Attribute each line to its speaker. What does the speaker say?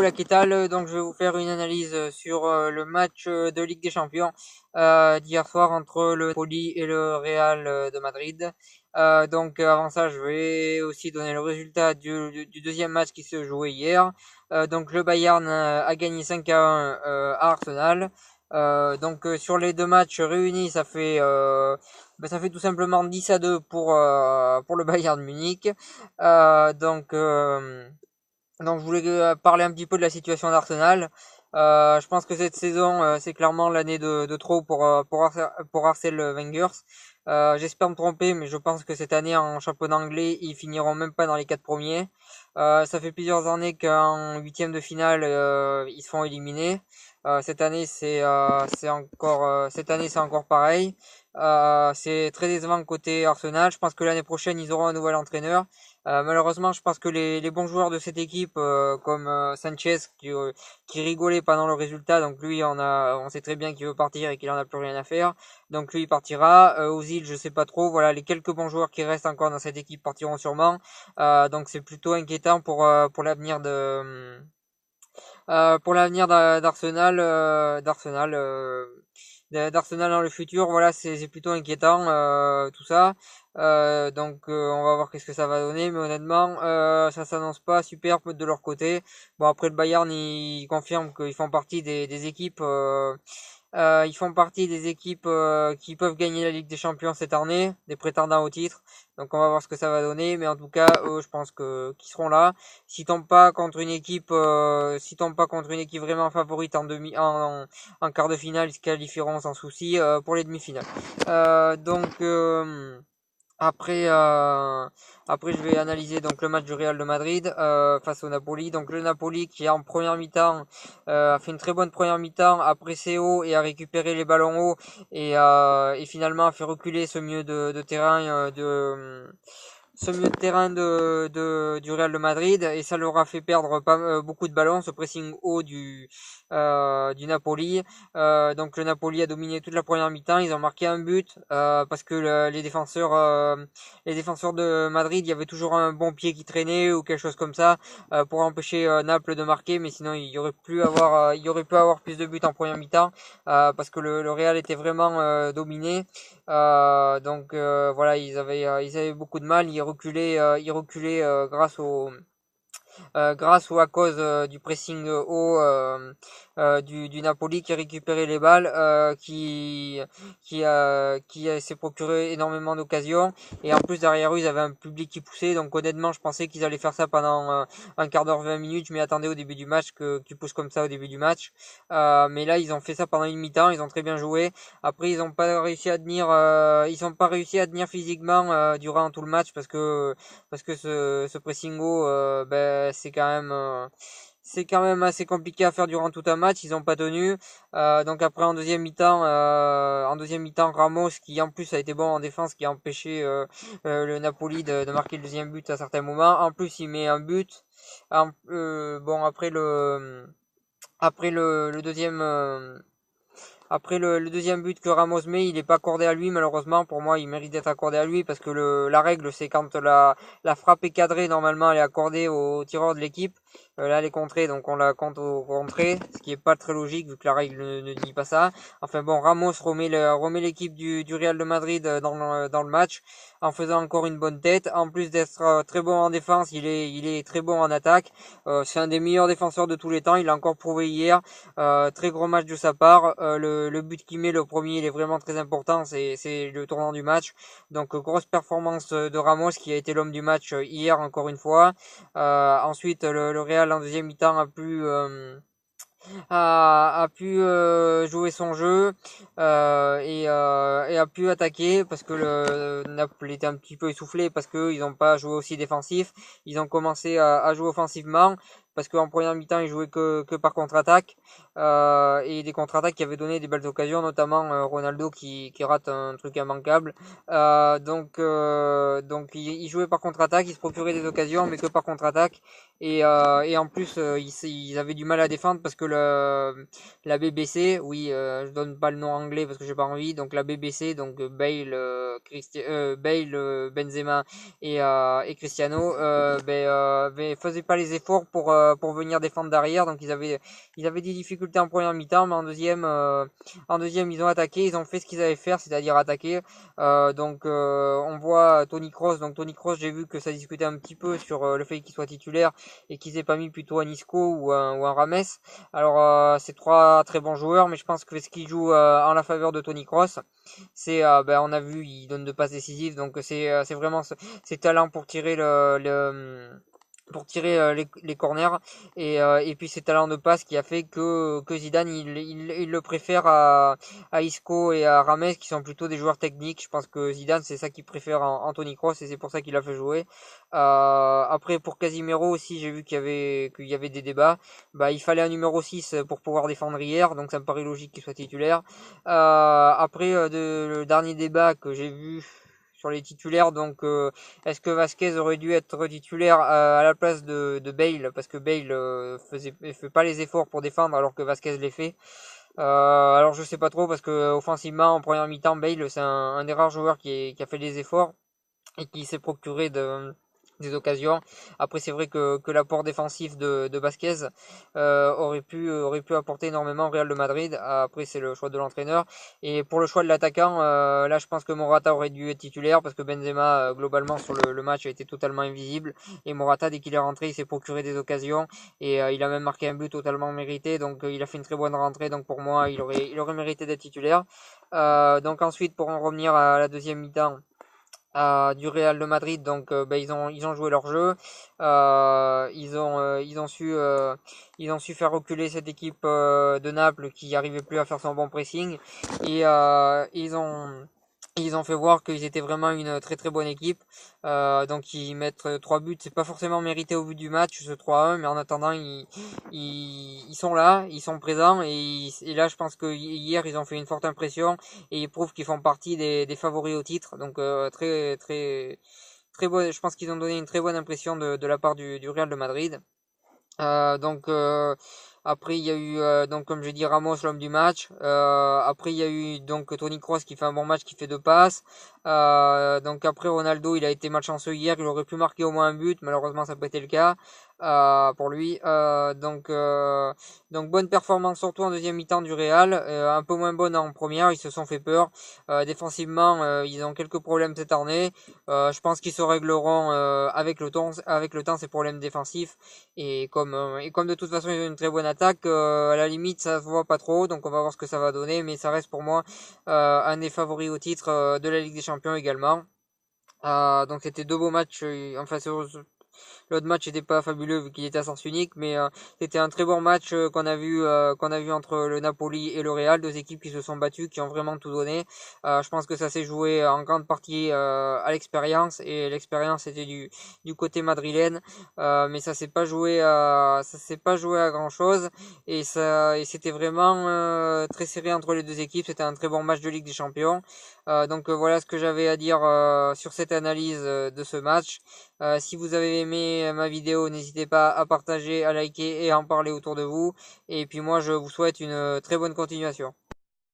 Speaker 1: Hello la Kétal, donc je vais vous faire une analyse sur le match de Ligue des Champions d'hier soir entre le Napoli et le Real de Madrid. Donc avant ça, je vais aussi donner le résultat du deuxième match qui se jouait hier. Donc le Bayern a gagné 5-1 à Arsenal. Sur les deux matchs réunis, ça fait tout simplement 10-2 pour le Bayern Munich. Euh, donc euh, donc je voulais parler un petit peu de la situation d'Arsenal. Je pense que cette saison, c'est clairement l'année de trop pour Arsène Wenger. J'espère me tromper, mais je pense que cette année en championnat anglais, ils finiront même pas dans les 4 premiers. Ça fait plusieurs années qu'en huitième de finale, ils se font éliminer. Cette année, c'est encore pareil. C'est très décevant côté Arsenal. Je pense que l'année prochaine, ils auront un nouvel entraîneur. Malheureusement, je pense que les bons joueurs de cette équipe, comme Sanchez, qui rigolait pendant le résultat, donc lui, on sait très bien qu'il veut partir et qu'il en a plus rien à faire. Donc lui, il partira. Ozil, je sais pas trop. Voilà, les quelques bons joueurs qui restent encore dans cette équipe partiront sûrement. Donc c'est plutôt inquiétant pour l'avenir d'Arsenal dans le futur. Voilà, c'est plutôt inquiétant tout ça. On va voir qu'est-ce que ça va donner, mais honnêtement, ça s'annonce pas super de leur côté. Bon, après le Bayern, ils confirment qu'ils font partie des équipes. Ils font partie des équipes qui peuvent gagner la Ligue des Champions cette année, des prétendants au titre. Donc on va voir ce que ça va donner, mais en tout cas, eux, je pense que qu'ils seront là. S'ils tombent pas contre une équipe vraiment favorite en quart de finale, ils se qualifieront sans souci pour les demi-finales. Euh, donc euh, après, euh, Après, je vais analyser donc le match du Real de Madrid face au Napoli. Donc le Napoli qui en première mi-temps a fait une très bonne première mi-temps, a pressé haut et a récupéré les ballons hauts et finalement a fait reculer de terrain ce milieu de terrain du Real de Madrid et ça leur a fait perdre beaucoup de ballons, ce pressing haut du Napoli. Donc le Napoli a dominé toute la première mi-temps, ils ont marqué un but parce que les défenseurs de Madrid, il y avait toujours un bon pied qui traînait ou quelque chose comme ça pour empêcher Naples de marquer, mais sinon il y aurait pu avoir plus de buts en première mi-temps parce que le Real était vraiment dominé. Voilà, ils avaient beaucoup de mal. Ils reculaient grâce ou à cause du pressing haut du Napoli qui récupérait les balles, qui s'est procuré énormément d'occasions. Et en plus, derrière eux, ils avaient un public qui poussait. Donc honnêtement, je pensais qu'ils allaient faire ça pendant un quart d'heure, 20 minutes. Je m'y attendais au début du match, qu'ils poussent comme ça au début du match. Mais là, ils ont fait ça pendant une mi-temps. Ils ont très bien joué. Après, ils ont pas réussi à tenir physiquement durant tout le match parce que ce pressing haut, c'est quand même assez compliqué à faire durant tout un match. Ils ont pas tenu. Donc après en deuxième mi-temps, Ramos qui en plus a été bon en défense, qui a empêché le Napoli de marquer le deuxième but à certains moments. En plus, il met un but. Bon après le deuxième. Après le deuxième but que Ramos met, il n'est pas accordé à lui malheureusement. Pour moi, il mérite d'être accordé à lui parce que la règle, c'est quand la frappe est cadrée, normalement, elle est accordée au tireur de l'équipe. Là, elle est contrée, donc on la compte au contré, ce qui est pas très logique vu que la règle ne dit pas ça. Enfin bon, Ramos remet l'équipe du Real de Madrid dans le match en faisant encore une bonne tête. En plus d'être très bon en défense, il est très bon en attaque. C'est un des meilleurs défenseurs de tous les temps. Il l'a encore prouvé hier. Très gros match de sa part. Le but qu'il met, le premier, il est vraiment très important. C'est le tournant du match. Donc grosse performance de Ramos qui a été l'homme du match hier encore une fois. Ensuite, le Real en deuxième mi-temps a pu jouer son jeu et a pu attaquer parce que le Naples était un petit peu essoufflé parce qu'ils n'ont pas joué aussi défensif. Ils ont commencé à jouer offensivement parce qu'en première mi-temps ils jouaient que par contre-attaque et des contre-attaques qui avaient donné des belles occasions, notamment Ronaldo qui rate un truc immanquable. Ils jouaient par contre-attaque, ils se procuraient des occasions mais que par contre-attaque et en plus ils avaient du mal à défendre parce que la BBC, oui, je donne pas le nom anglais parce que j'ai pas envie, donc la BBC, donc Bale, Bale, Benzema et Cristiano, faisaient pas les efforts pour venir défendre derrière, donc ils avaient des difficultés en première mi-temps, mais en deuxième ils ont attaqué, ils ont fait ce qu'ils avaient faire, c'est-à-dire attaquer. On voit Tony Kroos. Donc Tony Kroos, j'ai vu que ça discutait un petit peu sur le fait qu'il soit titulaire et qu'ils aient pas mis plutôt un Isco ou un Rames. Alors c'est trois très bons joueurs, mais je pense que ce qui joue en la faveur de Tony Kroos, c'est on a vu, il donne de passes décisives, donc c'est vraiment ses talents pour tirer les corners et puis ses talents de passe qui a fait que Zidane il le préfère à Isco et à Rames qui sont plutôt des joueurs techniques. Je pense que Zidane c'est ça qu'il préfère en Toni Kroos et c'est pour ça qu'il l'a fait jouer. Après pour Casimiro aussi j'ai vu qu'il y avait des débats. Il fallait un numéro 6 pour pouvoir défendre hier, donc ça me paraît logique qu'il soit titulaire. Après le dernier débat que j'ai vu sur les titulaires, donc est-ce que Vasquez aurait dû être titulaire à la place de Bale parce que Bale fait pas les efforts pour défendre alors que Vasquez les fait. Alors je sais pas trop parce que offensivement en première mi-temps Bale c'est un des rares joueurs qui a fait les efforts et qui s'est procuré des occasions. Après, c'est vrai que l'apport défensif de Vasquez aurait pu apporter énormément au Real de Madrid. Après, c'est le choix de l'entraîneur. Et pour le choix de l'attaquant, là, je pense que Morata aurait dû être titulaire parce que Benzema, globalement, sur le match, a été totalement invisible. Et Morata, dès qu'il est rentré, il s'est procuré des occasions et il a même marqué un but totalement mérité. Donc, il a fait une très bonne rentrée. Donc, pour moi, il aurait mérité d'être titulaire. Donc, ensuite, pour en revenir à la deuxième mi-temps, du Real de Madrid. Donc ils ont joué leur jeu. Ils ont su faire reculer cette équipe de Naples qui n'arrivait plus à faire son bon pressing et ils ont fait voir qu'ils étaient vraiment une très très bonne équipe. Donc ils mettent 3 buts, c'est pas forcément mérité au vu du match ce 3-1, mais en attendant ils sont là, ils sont présents et là je pense que hier ils ont fait une forte impression et ils prouvent qu'ils font partie des favoris au titre. Donc très très très bon, je pense qu'ils ont donné une très bonne impression de la part du Real de Madrid. Après il y a eu donc comme j'ai dit Ramos l'homme du match. Après il y a eu donc Toni Kroos qui fait un bon match, qui fait 2 passes. Donc après Ronaldo il a été malchanceux hier, il aurait pu marquer au moins un but, malheureusement ça n'a pas été le cas pour lui. Donc bonne performance surtout en deuxième mi-temps du Real, un peu moins bonne en première, ils se sont fait peur. Défensivement ils ont quelques problèmes cette année. Je pense qu'ils se régleront avec le temps ces problèmes défensifs. Et comme de toute façon ils ont une très bonne attaque, à la limite ça se voit pas trop, donc on va voir ce que ça va donner, mais ça reste pour moi un des favoris au titre de la Ligue des Champions également. Donc c'était 2 beaux matchs, enfin l'autre match n'était pas fabuleux vu qu'il était à sens unique, mais c'était un très bon match qu'on a vu entre le Napoli et le Real, 2 équipes qui se sont battues, qui ont vraiment tout donné. Je pense que ça s'est joué en grande partie à l'expérience et l'expérience était du côté madrilène, mais ça s'est pas joué à grand chose et c'était vraiment très serré entre les 2 équipes. C'était un très bon match de Ligue des Champions. Donc voilà ce que j'avais à dire sur cette analyse de ce match. Si vous avez aimé ma vidéo, n'hésitez pas à partager, à liker et à en parler autour de vous. Et puis moi, je vous souhaite une très bonne continuation.